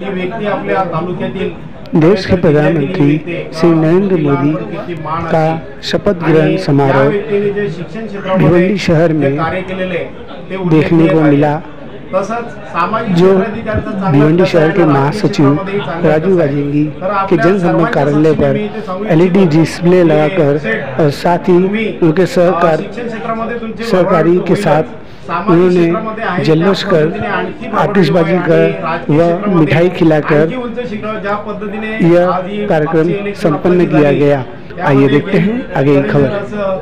ती व्यक्ती आपल्या तालुक्यातील देश के प्रधानमंत्री श्री नरेंद्र मोदी का शपथ ग्रहण समारोह भिवंडी शहर में देखने को मिला, जो भिवंडी शहर के महासचिव राजू गाजिंगी के जनसंपर्क कार्यालय पर LED डिस्प्ले लगाकर और साथ ही उनके सहकारी के साथ उन्होंने जल्लोष कर, आतिशबाजी कर व मिठाई खिलाकर यह कार्यक्रम संपन्न किया गया। आइए देखते हैं आगे की खबर।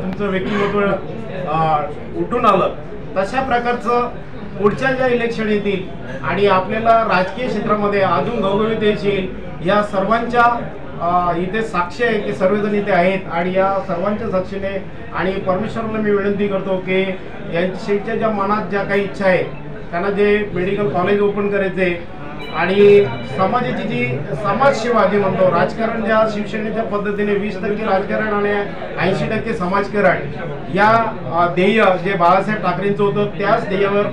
तुमचं व्यक्तिमत्व उठून आलं तशा प्रकारचं पुढच्या ज्या इलेक्शन येतील आणि आपल्याला राजकीय क्षेत्रामध्ये अजून घवघवीत येईल, या सर्वांच्या इथे साक्ष आहे की सर्वजण इथे आहेत आणि या सर्वांच्या साक्षीने आणि परमेश्वराला मी विनंती करतो की यांच्या ज्या मनात ज्या काही इच्छा आहे त्यांना जे मेडिकल कॉलेज ओपन करायचे आणि समाजाची जी समाजसेवा जी म्हणतो, राजकारण ज्या शिवसेनेच्या पद्धतीने 20% राजकारण आणि 80% समाजकारण या ध्येय जे बाळासाहेब ठाकरेंचं होतं त्याच ध्येयावर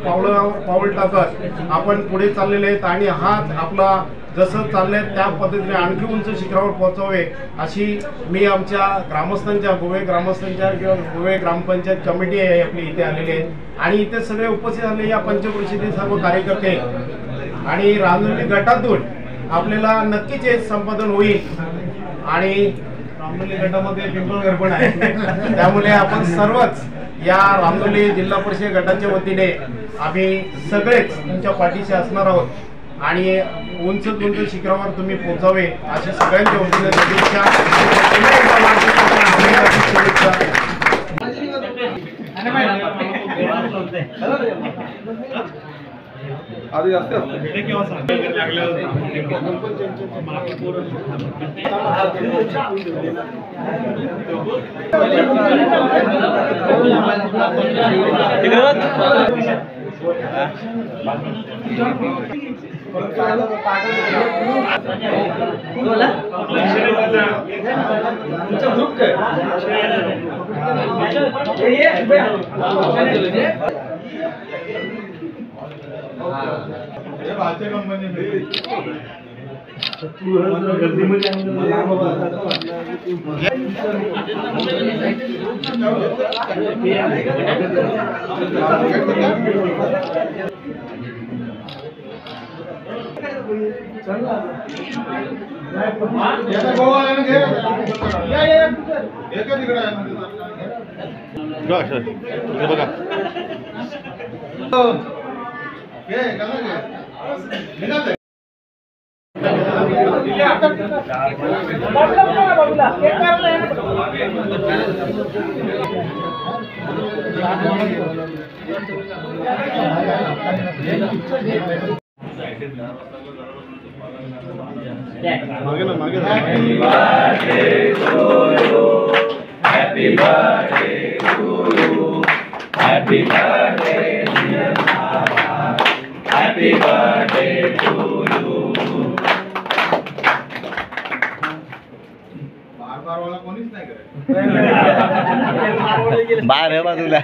पाऊल टाकत आपण पुढे चाललेले आहेत आणि हाच आपला जसं चाललंय त्या पद्धतीने आणखी उंच शिखरावर पोहोचावे अशी मी आमच्या ग्रामस्थांच्या गोवे ग्रामस्थांच्या किंवा गोवे ग्रामपंचायत कमिटी आहे आपली इथे आलेली आहे आणि इथे सगळे उपस्थित झाले या पंचक्रोशीतील सर्व कार्यकर्ते आणि रामदोली गटातून आपल्याला नक्कीच हे संपादन होईल आणि रामदोली गटामध्ये पिंपळघर पण आहे, त्यामुळे आपण सर्वच या रामदोली जिल्हा परिषद गटाच्या वतीने आम्ही सगळेच तुमच्या पाठीशी असणार आहोत आणि उंच शिखरावर तुम्ही पोहोचावे अशी सगळ्यांच्या वतीने शुभेच्छा। आधी असते Happy birthday to you. Happy birthday, dear Baba. Happy birthday to you. बार वाला कोणीच नाही करत. बार आहे बाजूला.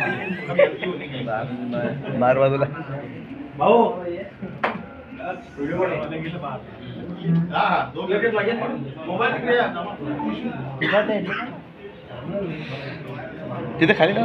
बार बाजूला. भाऊ. व्हिडिओ बनवायला गेलं बार. हां, दोन लगेच लागेल. मोबाईल तिकडे या. तिथे खाली ना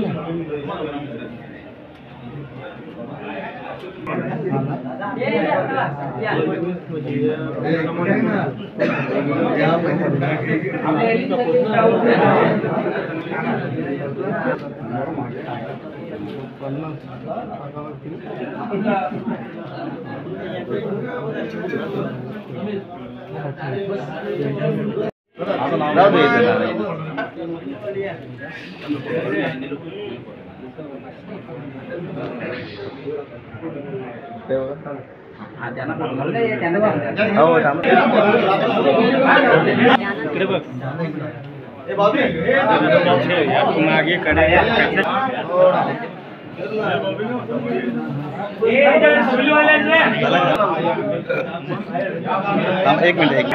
एक मिनट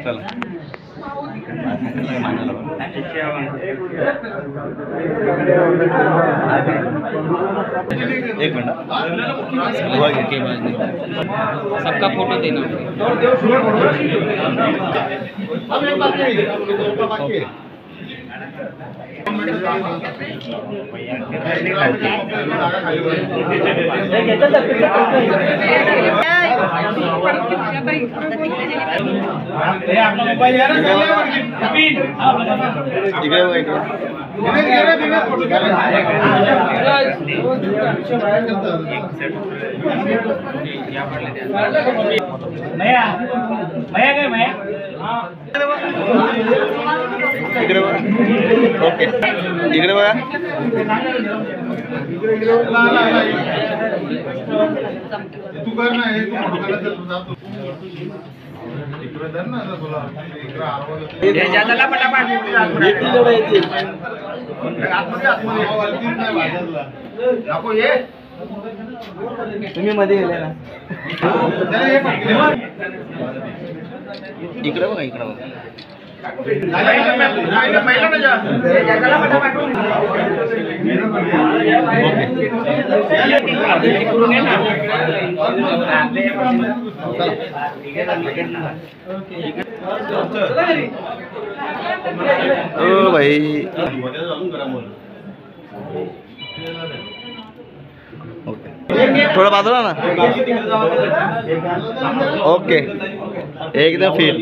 चला एक मिनट सबका फोटो देना इकडे बघा. ओके इकडे बघा. तू कर ना हे तू फोटो काढायला तू जातो इकडे धर ना आता तुला इकडे आतमध्ये नाही भाजला नको ये तुम्ही मध्ये गेले ना. इकडे बघा इकडे बघा. ओ भाई ओके थोड़ा बाजूला ना. ओके एकदम फिट.